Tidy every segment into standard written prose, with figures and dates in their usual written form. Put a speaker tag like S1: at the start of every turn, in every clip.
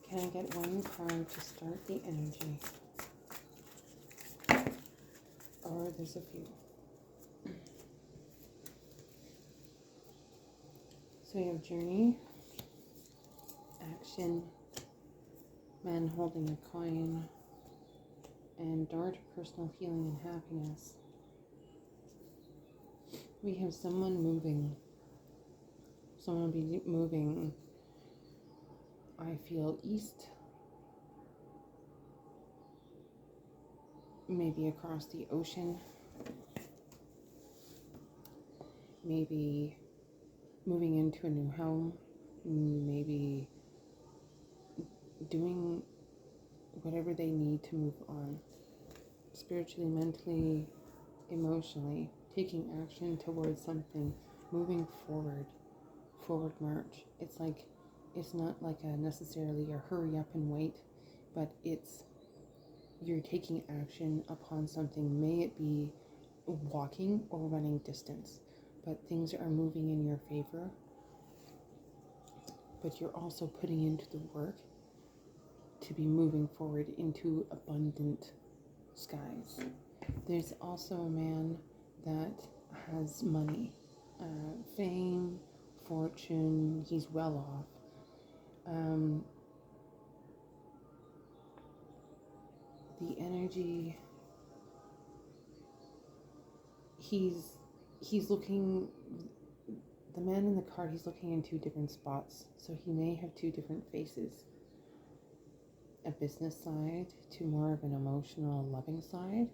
S1: Can I get one card to start the energy? Or there's a few. So we have journey, action, man holding a coin, and door to personal healing and happiness. We have someone moving. Someone will be moving, I feel, east. Maybe across the ocean. Maybe moving into a new home. Maybe doing whatever they need to move on. Spiritually, mentally, emotionally. Taking action towards something. Moving forward. Forward march. It's not like necessarily a hurry up and wait, but it's you're taking action upon something. May it be walking or running distance, but things are moving in your favor. But you're also putting into the work to be moving forward into abundant skies. There's also a man that has money, fame, fortune. He's well off. The energy, he's looking, the man in the card, he's looking in two different spots, so he may have two different faces. A business side to more of an emotional, loving side.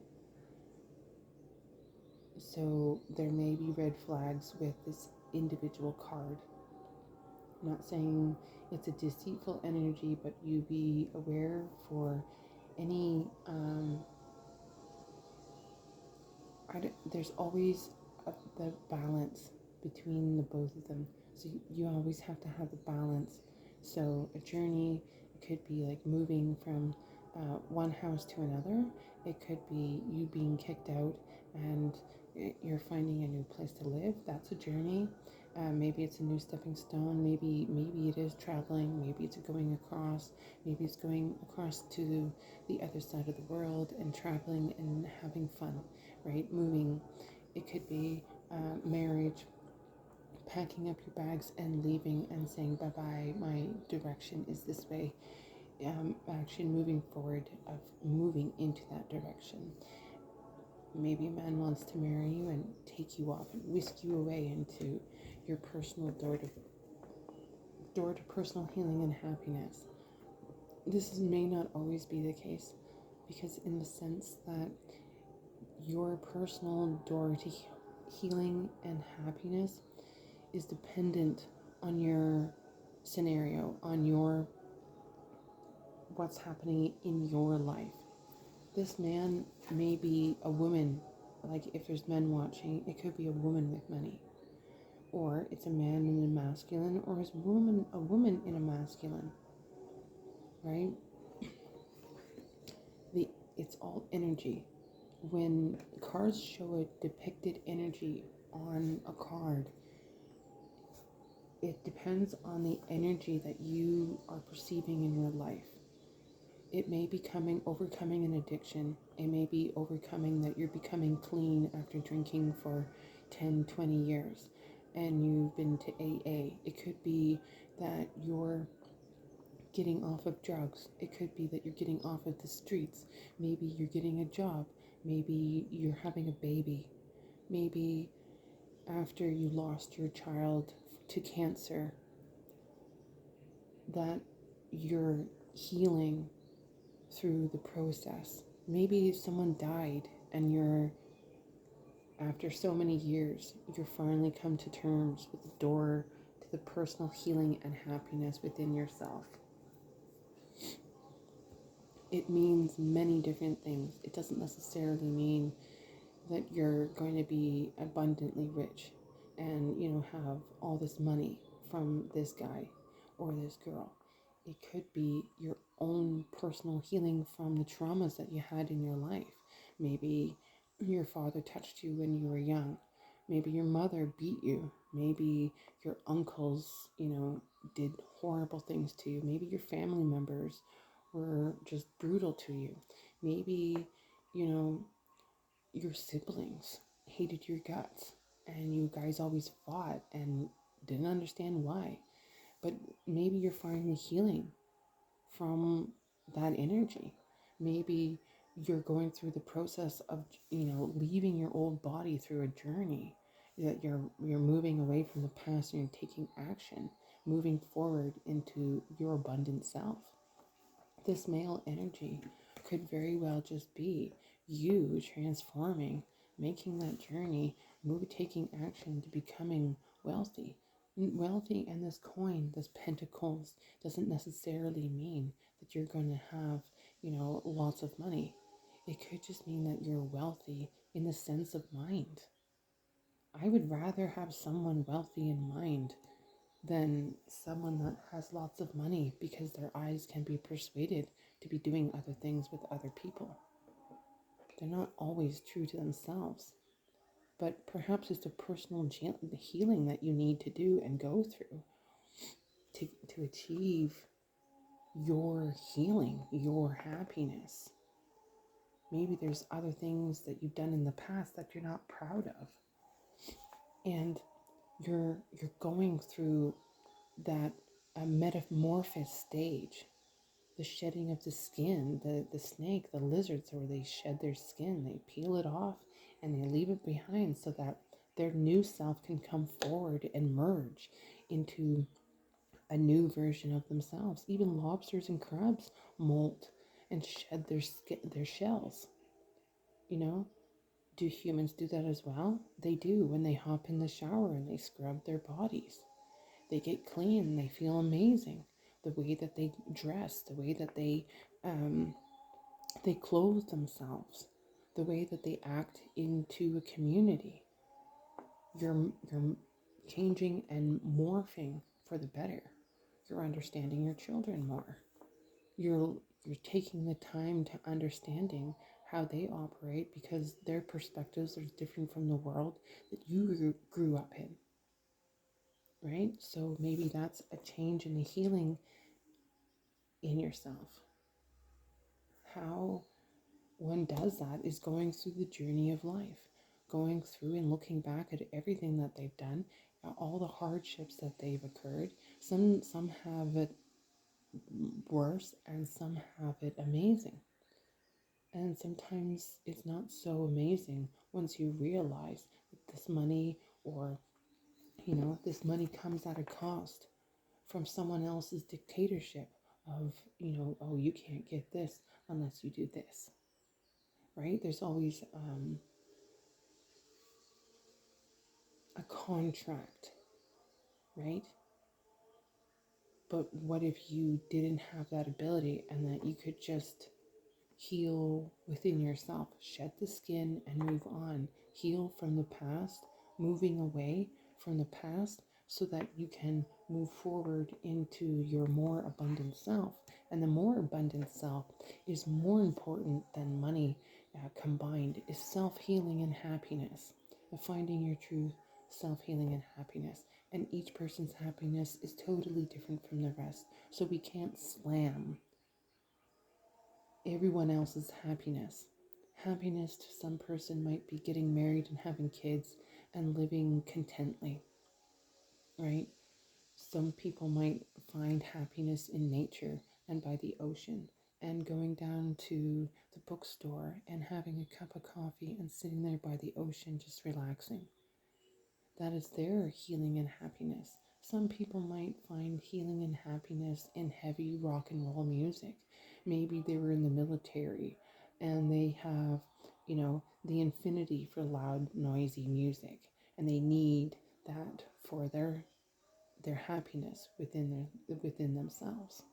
S1: So there may be red flags with this individual card. I'm not saying it's a deceitful energy, but you be aware for any there's always the balance between the both of them. So you always have to have the balance. So a journey, it could be like moving from one house to another. It could be you being kicked out and you're finding a new place to live. That's a journey. Maybe it's a new stepping stone. Maybe it is traveling. Maybe it's going across. Maybe it's going across to the other side of the world and traveling and having fun, right? Moving. It could be marriage, packing up your bags and leaving and saying bye-bye. My direction is this way. Action moving forward of moving into that direction. Maybe a man wants to marry you and take you off and whisk you away into your personal door to personal healing and happiness. This may not always be the case, because in the sense that your personal door to healing and happiness is dependent on your scenario, on your what's happening in your life. This man may be a woman, like if there's men watching, it could be a woman with money. Or it's a man in a masculine, or it's a woman in a masculine, right? It's all energy. When cards show a depicted energy on a card, it depends on the energy that you are perceiving in your life. It may be overcoming an addiction. It may be overcoming that you're becoming clean after drinking for 10, 20 years and you've been to AA. It could be that you're getting off of drugs. It could be that you're getting off of the streets. Maybe you're getting a job. Maybe you're having a baby. Maybe after you lost your child to cancer, that you're healing through the process. Maybe someone died and after so many years, you're finally come to terms with the door to the personal healing and happiness within yourself. It means many different things. It doesn't necessarily mean that you're going to be abundantly rich and, have all this money from this guy or this girl. It could be your own personal healing from the traumas that you had in your life. Maybe your father touched you when you were young. Maybe your mother beat you. Maybe your uncles, did horrible things to you. Maybe your family members were just brutal to you. Maybe, you know, your siblings hated your guts and you guys always fought and didn't understand why. But maybe you're finally healing from that energy. Maybe you're going through the process of, leaving your old body through a journey, that you're moving away from the past and you're taking action, moving forward into your abundant self. This male energy could very well just be you transforming, making that journey, taking action to becoming wealthy. Wealthy, and this coin, this pentacles, doesn't necessarily mean that you're going to have, lots of money. It could just mean that you're wealthy in the sense of mind. I would rather have someone wealthy in mind than someone that has lots of money because their eyes can be persuaded to be doing other things with other people. They're not always true to themselves, but perhaps it's a personal healing that you need to do and go through to achieve your healing, your happiness. Maybe there's other things that you've done in the past that you're not proud of, and you're going through that metamorphosis stage, the shedding of the skin. The snake, the lizards, where they shed their skin, they peel it off and they leave it behind so that their new self can come forward and merge into a new version of themselves. Even lobsters and crabs molt and shed their shells. Do humans do that as well? They do. When they hop in the shower and they scrub their bodies, they get clean, they feel amazing. The way that they dress, the way that they clothe themselves, the way that they act into a community. You're changing and morphing for the better. You're understanding your children more. You're taking the time to understanding how they operate, because their perspectives are different from the world that you grew up in. Right? So maybe that's a change in the healing in yourself. How one does that is going through the journey of life, going through and looking back at everything that they've done, all the hardships that they've occurred. Some have it worse and some have it amazing. And sometimes it's not so amazing once you realize that this money, or this money comes at a cost from someone else's dictatorship of, oh, you can't get this unless you do this, right? There's always a contract, right? But what if you didn't have that ability and that you could just heal within yourself, shed the skin and move on, heal from the past, moving away from the past so that you can move forward into your more abundant self. And the more abundant self is more important than money combined, is self-healing and happiness, finding your true self-healing and happiness. And each person's happiness is totally different from the rest, so we can't slam everyone else's happiness. Happiness to some person might be getting married and having kids and living contently, right? Some people might find happiness in nature and by the ocean, and going down to the bookstore and having a cup of coffee and sitting there by the ocean just relaxing. That is their healing and happiness. Some people might find healing and happiness in heavy rock and roll music. Maybe they were in the military and they have, the infinity for loud, noisy music, and they need that for their happiness within themselves.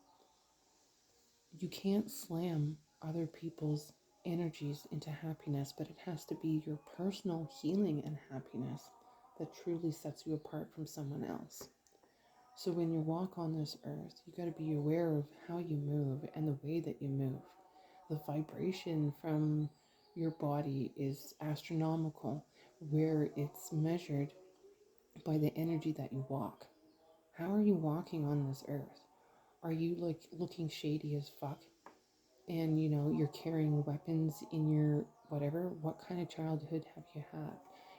S1: You can't slam other people's energies into happiness, but it has to be your personal healing and happiness that truly sets you apart from someone else. So when you walk on this earth, you got to be aware of how you move and the way that you move. The vibration from your body is astronomical, where it's measured by the energy that you walk. How are you walking on this earth? Are you like looking shady as fuck? And you're carrying weapons in your whatever? What kind of childhood have you had?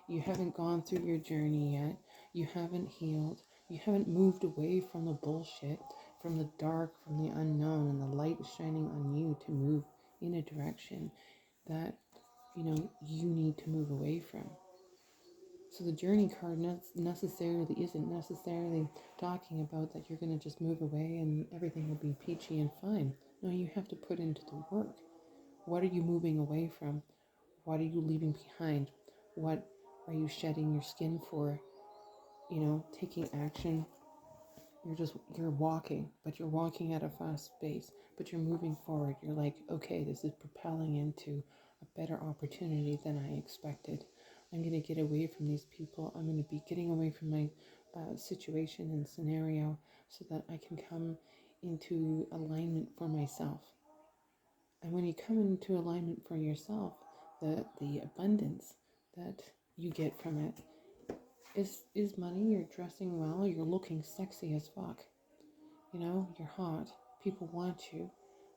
S1: You haven't gone through your journey yet. You haven't healed. You haven't moved away from the bullshit, from the dark, from the unknown, and the light is shining on you to move in a direction that you need to move away from. So the journey card necessarily isn't necessarily talking about that you're going to just move away and everything will be peachy and fine. No, you have to put into the work. What are you moving away from? What are you leaving behind? What are you shedding your skin for? Taking action. You're walking, but you're walking at a fast pace, but you're moving forward. You're like, okay, this is propelling into a better opportunity than I expected. I'm going to get away from these people. I'm going to be getting away from my situation and scenario so that I can come into alignment for myself. And when you come into alignment for yourself, the abundance that you get from it is money. You're dressing well, you're looking sexy as fuck. You're hot. People want you,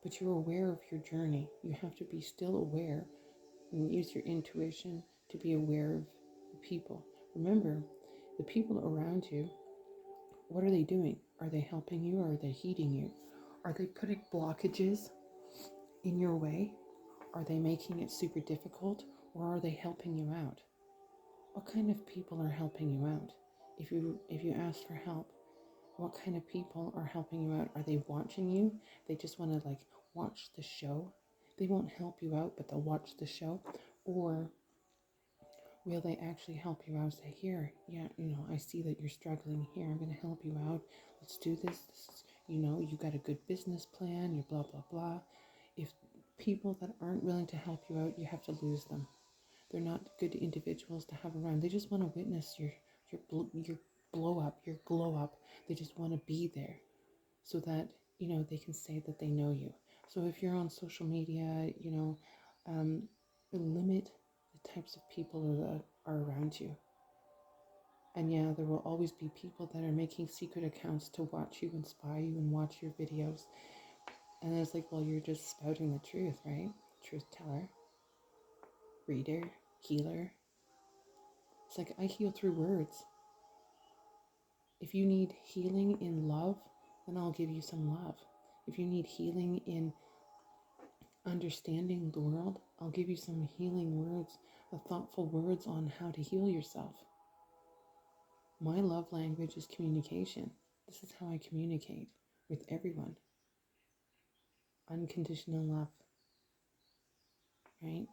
S1: but you're aware of your journey. You have to be still aware and use your intuition to be aware of the people. Remember, the people around you, what are they doing? Are they helping you or are they heating you? Are they putting blockages in your way? Are they making it super difficult or are they helping you out? What kind of people are helping you out? If you ask for help, what kind of people are helping you out? Are they watching you? They just want to watch the show. They won't help you out, but they'll watch the show. Or will they actually help you out? Say, here, yeah, I see that you're struggling here. I'm going to help you out. Let's do this. You got a good business plan. You're blah, blah, blah. If people that aren't willing to help you out, you have to lose them. They're not good individuals to have around. They just want to witness your blow up, your glow up. They just want to be there so that, they can say that they know you. So if you're on social media, limit the types of people that are around you. And yeah, there will always be people that are making secret accounts to watch you and spy you and watch your videos. And it's like, well, you're just spouting the truth, right? Truth teller, reader, healer. It's like, I heal through words. If you need healing in love, then I'll give you some love. If you need healing in understanding the world, I'll give you some healing words, thoughtful words on how to heal yourself. My love language is communication. This is how I communicate with everyone. Unconditional love. Right?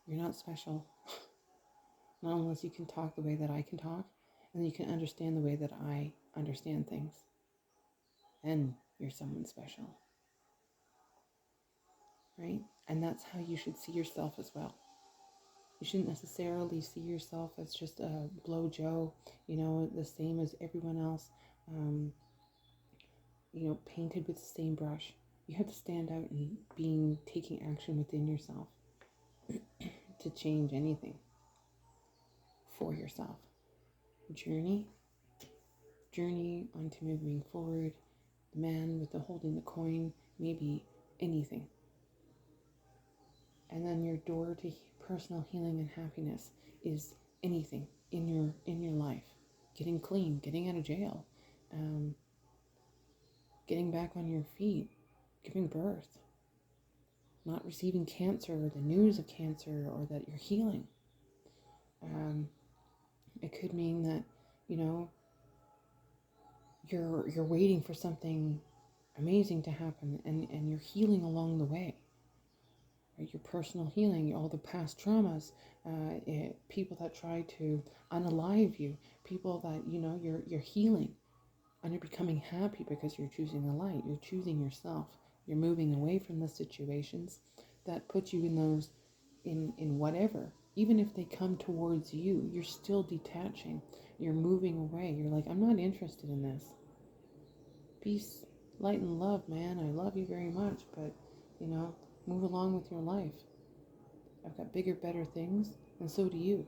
S1: You're not special. Not unless you can talk the way that I can talk, and you can understand the way that I understand things. Then you're someone special. Right? And that's how you should see yourself as well. You shouldn't necessarily see yourself as just a blow Joe, the same as everyone else, painted with the same brush. You have to stand out and taking action within yourself to change anything for yourself. Journey onto moving forward. The man with the holding the coin, maybe anything. And then your door to personal healing and happiness is anything in your life. Getting clean, getting out of jail, getting back on your feet, giving birth, not receiving cancer or the news of cancer or that you're healing. It could mean that, you're waiting for something amazing to happen and you're healing along the way. Right? Your personal healing, all the past traumas, people that try to unalive you, people that, you're healing and you're becoming happy because you're choosing the light, you're choosing yourself, you're moving away from the situations that put you in those, in whatever. Even if they come towards you, you're still detaching, you're moving away. You're like, I'm not interested in this. Peace, light, and love, man. I love you very much, but, move along with your life. I've got bigger, better things, and so do you.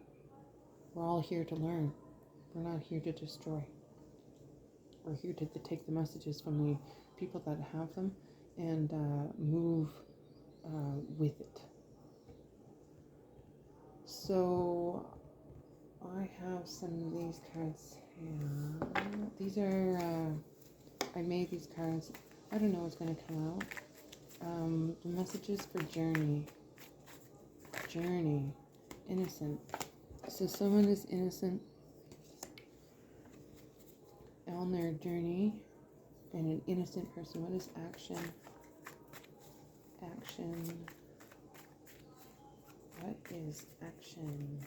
S1: We're all here to learn. We're not here to destroy. We're here to take the messages from the people that have them and move with it. So I have some of these cards here. These are, I made these cards. I don't know what's going to come out. The messages for journey. Journey. Innocent. So someone is innocent on their journey, and an innocent person. What is action? Action. What is action?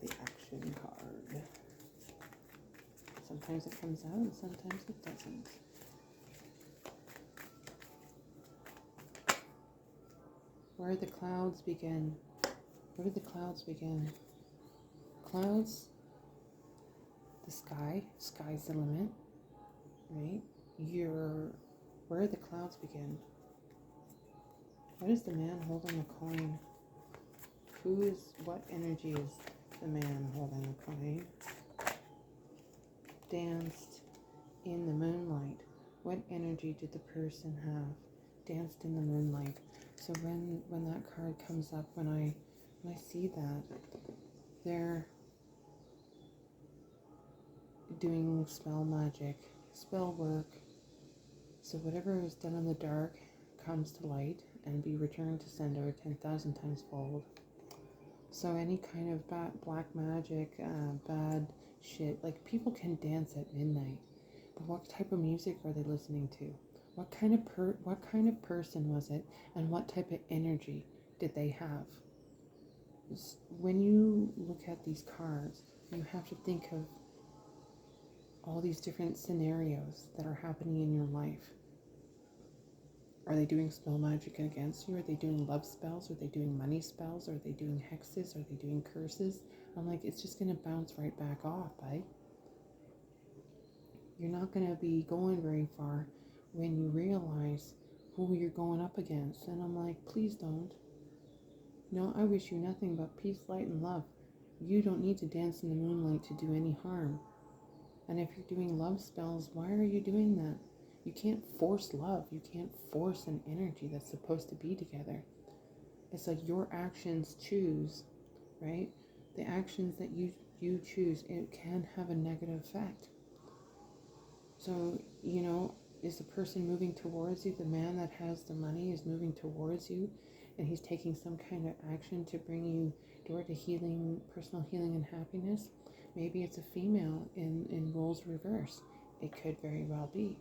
S1: The action card. Sometimes it comes out and sometimes it doesn't. Where the clouds begin. Where do the clouds begin? Clouds, the sky. Sky's the limit, right? Where the clouds begin. What is the man holding the coin? What energy is the man holding the coin? Danced in the moonlight. What energy did the person have? Danced in the moonlight. So when that card comes up, when I see that, they're doing spell magic, spell work. So whatever is done in the dark comes to light and be returned to sender 10,000 times fold. So any kind of black magic, bad shit, like people can dance at midnight, but what type of music are they listening to? What kind of person was it, and what type of energy did they have? When you look at these cards, you have to think of all these different scenarios that are happening in your life. Are they doing spell magic against you? Are they doing love spells? Are they doing money spells? Are they doing hexes? Are they doing curses? I'm like, it's just going to bounce right back off, right? You're not going to be going very far when you realize who you're going up against. And I'm like, please don't. No, I wish you nothing but peace, light, and love. You don't need to dance in the moonlight to do any harm. And if you're doing love spells, why are you doing that? You can't force love. You can't force an energy that's supposed to be together. It's like your actions choose, right? The actions that you choose, it can have a negative effect. So, is the person moving towards you? The man that has the money is moving towards you, and he's taking some kind of action to bring you toward healing, personal healing and happiness. Maybe it's a female in roles reverse. It could very well be.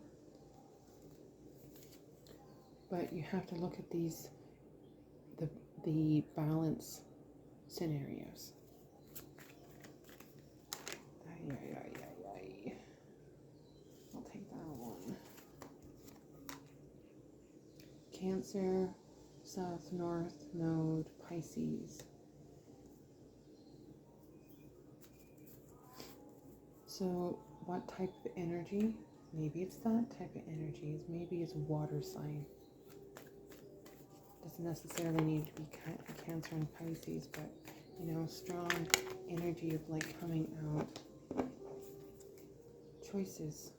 S1: But you have to look at these, the balance scenarios. I'll take that one. Cancer, South, North, Node, Pisces. So what type of energy? Maybe it's that type of energy. Maybe it's water sign. Doesn't necessarily need to be Cancer and Pisces, but strong energy of like coming out. Choices.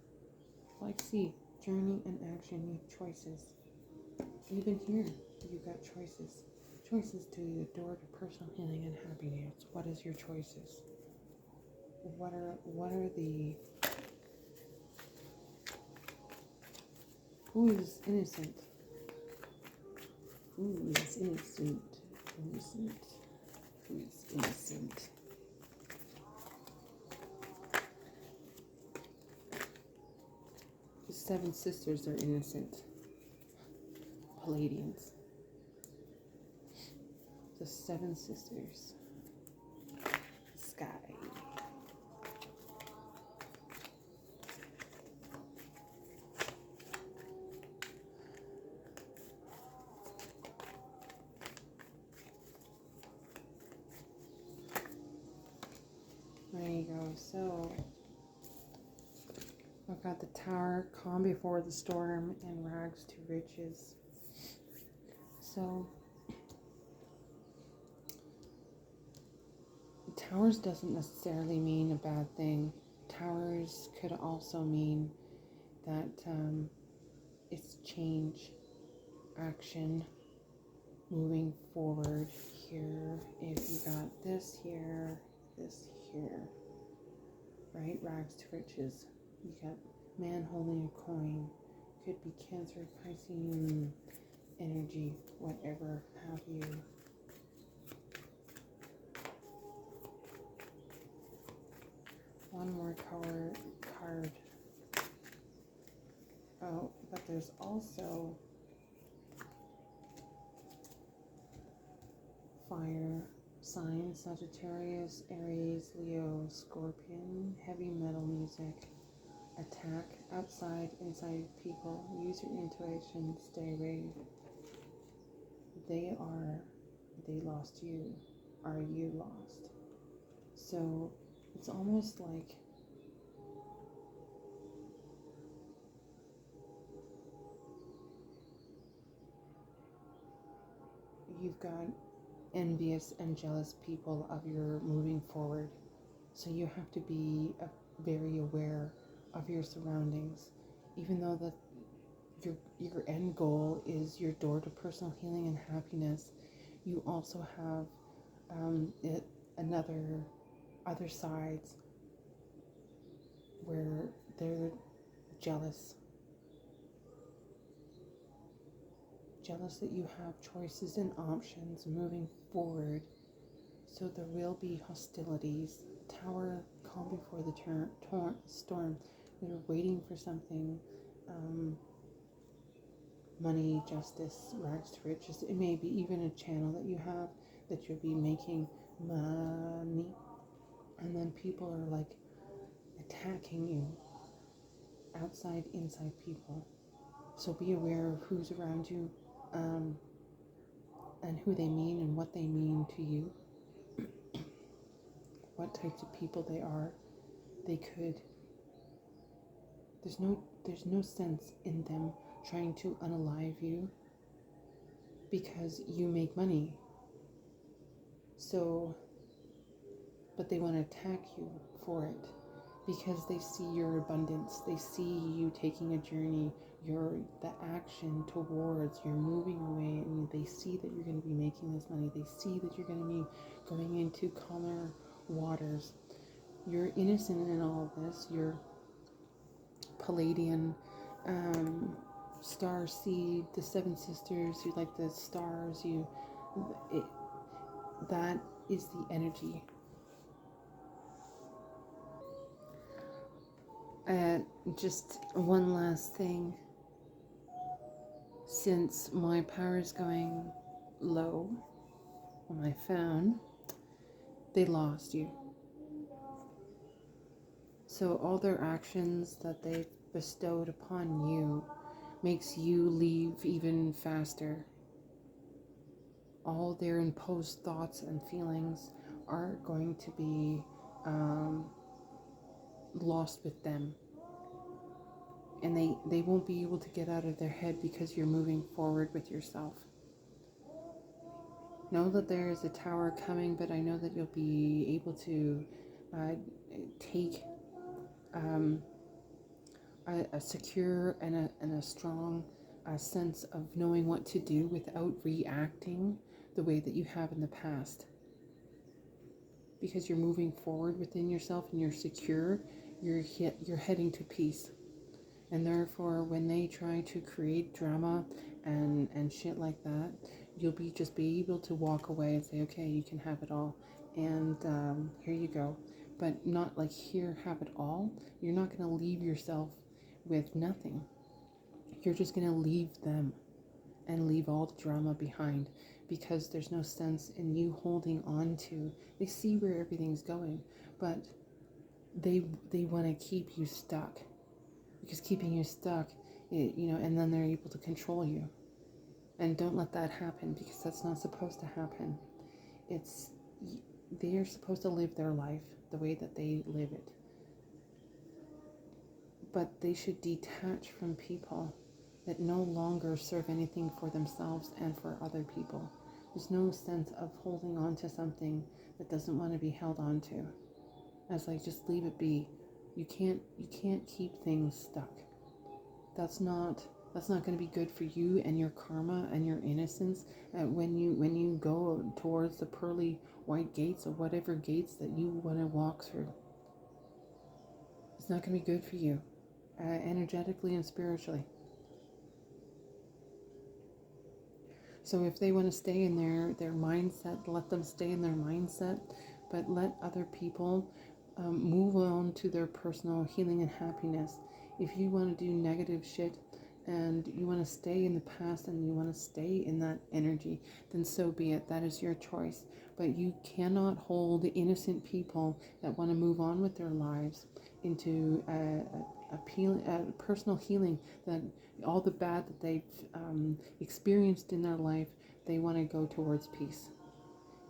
S1: Like see, journey and action need choices. Even here, you've got choices. Choices to the door to personal healing and happiness. What is your choices? What are the... Who is innocent? Who is innocent? Innocent. Who is innocent? The 7 sisters are innocent. Palladians. The 7 sisters. Sky. There you go. So I've got the Tower, calm before the storm, and rags to riches. So Towers doesn't necessarily mean a bad thing. Towers could also mean that it's change, action, moving forward here. If you got this here, right? Rags to riches. You got man holding a coin. Could be Cancer, Piscean energy, whatever have you. One more card. Oh, but there's also fire signs: Sagittarius, Aries, Leo, Scorpion. Heavy metal music. Attack outside, inside people. Use your intuition. Stay away. They lost you. Are you lost? So it's almost like you've got envious and jealous people of your moving forward. So you have to be very aware of your surroundings, even though that your end goal is your door to personal healing and happiness. You also have other sides where they're jealous that you have choices and options moving forward. So there will be hostilities. Tower, calm before the storm. You're waiting for something. Money, justice, rags to riches. It may be even a channel that you have that you'll be making money. And then people are like attacking you. Outside, inside people. So be aware of who's around you, and who they mean and what they mean to you. What types of people they are. There's no sense in them trying to unalive you because you make money. So, but they want to attack you for it because they see your abundance. They see you taking a journey, the action towards, you're moving away, and they see that you're going to be making this money. They see that you're going to be going into calmer waters. You're innocent in all of this. You're Palladian, star seed, the seven sisters. You like the stars. That is the energy. Just one last thing. Since my power is going low on my phone, they lost you. So all their actions that they've bestowed upon you makes you leave even faster. All their imposed thoughts and feelings are going to be lost with them. And they won't be able to get out of their head because you're moving forward with yourself. Know that there is a tower coming, but I know that you'll be able to take a secure and a strong sense of knowing what to do without reacting the way that you have in the past. Because you're moving forward within yourself and you're secure, you're heading to peace. And therefore, when they try to create drama and shit like that, you'll just be able to walk away and say, okay, you can have it all. And here you go. But not like, here, have it all. You're not going to leave yourself with nothing. You're just going to leave them and leave all the drama behind, because there's no sense in you holding on to. They see where everything's going, but they want to keep you stuck. Because keeping you stuck, and then they're able to control you. And don't let that happen, because that's not supposed to happen. They are supposed to live their life the way that they live it. But they should detach from people that no longer serve anything for themselves and for other people. There's no sense of holding on to something that doesn't want to be held on to. As like, just leave it be. You can't keep things stuck. That's not going to be good for you and your karma and your innocence. When you go towards the pearly white gates or whatever gates that you want to walk through, it's not going to be good for you, energetically and spiritually. So if they want to stay in their mindset, let them stay in their mindset, but let other people move on to their personal healing and happiness. If you want to do negative shit and you want to stay in the past and you want to stay in that energy, then so be it. That is your choice. But you cannot hold innocent people that want to move on with their lives into a personal healing, that all the bad that they've experienced in their life, they want to go towards peace,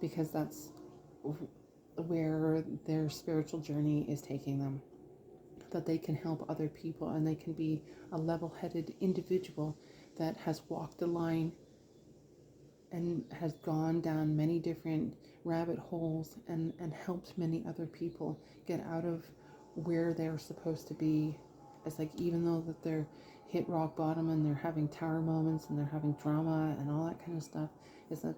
S1: because that's where their spiritual journey is taking them. That they can help other people and they can be a level-headed individual that has walked the line and has gone down many different rabbit holes and helped many other people get out of where they're supposed to be. It's like, even though that they're hit rock bottom and they're having tower moments and they're having drama and all that kind of stuff, is that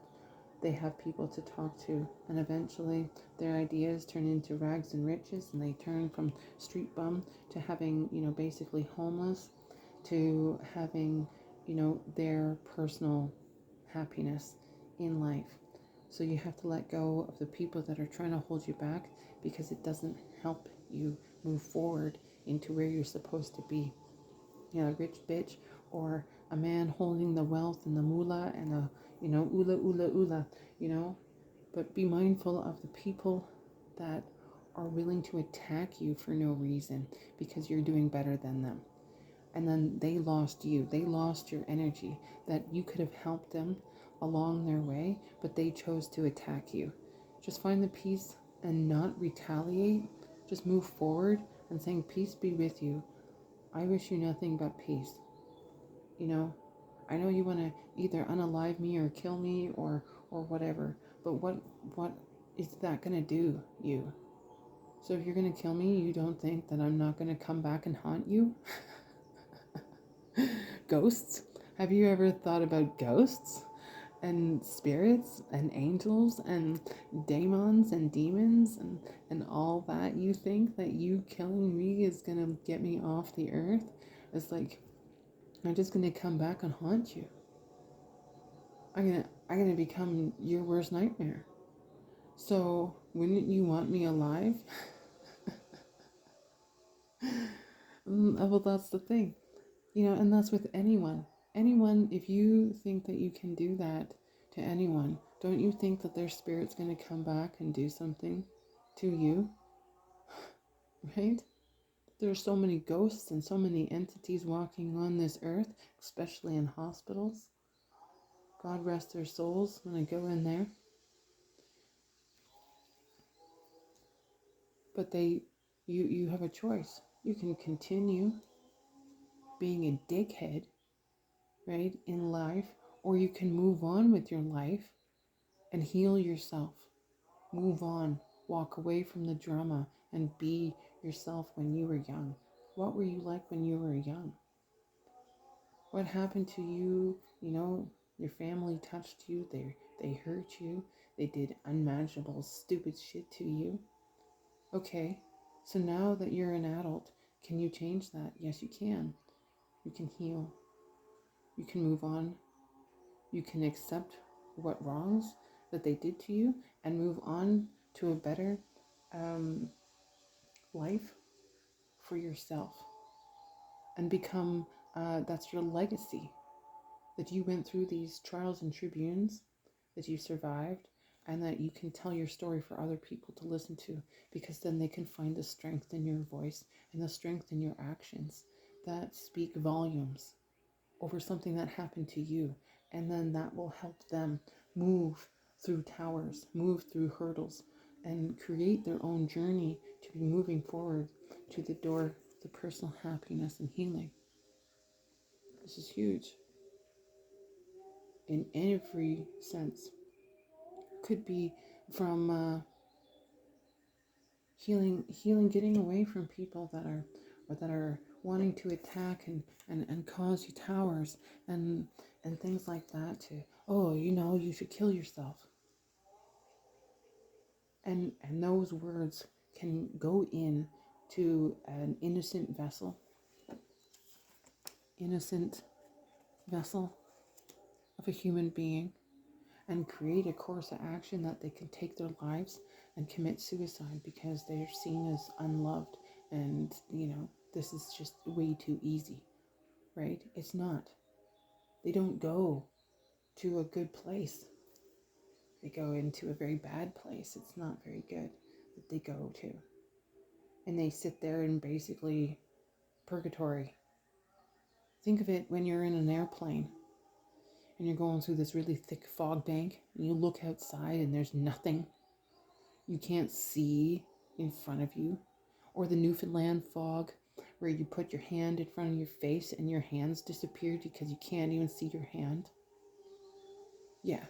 S1: they have people to talk to, and eventually their ideas turn into rags and riches, and they turn from street bum to having, basically homeless, to having, their personal happiness in life. So you have to let go of the people that are trying to hold you back, because it doesn't help you move forward into where you're supposed to be. A rich bitch or a man holding the wealth and the moolah and the, ula, but be mindful of the people that are willing to attack you for no reason because you're doing better than them. And then they lost you. They lost your energy that you could have helped them along their way, but they chose to attack you. Just find the peace and not retaliate. Just move forward and saying, peace be with you. I wish you nothing but peace. I know you want to either unalive me or kill me or whatever, but what is that going to do you? So if you're going to kill me, you don't think that I'm not going to come back and haunt you? Ghosts? Have you ever thought about ghosts and spirits and angels and demons and demons and all that? You think that you killing me is going to get me off the earth? It's like, I'm just going to come back and haunt you. I'm gonna become your worst nightmare. So wouldn't you want me alive? Well, that's the thing, and that's with anyone. Anyone, if you think that you can do that to anyone, don't you think that their spirit's gonna come back and do something to you? Right? There's so many ghosts and so many entities walking on this earth, especially in hospitals. God rest their souls when I go in there. But you have a choice. You can continue being a dickhead, right, in life, or you can move on with your life and heal yourself. Move on, walk away from the drama and be yourself when you were young. What were you like when you were young? What happened to you? Your family touched you, they hurt you, they did unmanageable, stupid shit to you. Okay, so now that you're an adult, can you change that? Yes, you can. You can heal. You can move on. You can accept what wrongs that they did to you and move on to a better life for yourself. And become, that's your legacy, that you went through these trials and tribulations, that you survived, and that you can tell your story for other people to listen to, because then they can find the strength in your voice and the strength in your actions that speak volumes over something that happened to you. And then that will help them move through towers, move through hurdles, and create their own journey to be moving forward to the door to personal happiness and healing. This is huge in every sense. Could be from healing, getting away from people that are wanting to attack and cause you towers and things like that. To, oh, you should kill yourself. And those words can go in to an innocent vessel of a human being, and create a course of action that they can take their lives and commit suicide because they're seen as unloved. And this is just way too easy, right? It's not. They don't go to a good place. They go into a very bad place. It's not very good that they go to. And they sit there in basically purgatory. Think of it when you're in an airplane and you're going through this really thick fog bank and you look outside and there's nothing. You can't see in front of you. Or the Newfoundland fog where you put your hand in front of your face and your hands disappeared because you can't even see your hand. Yeah,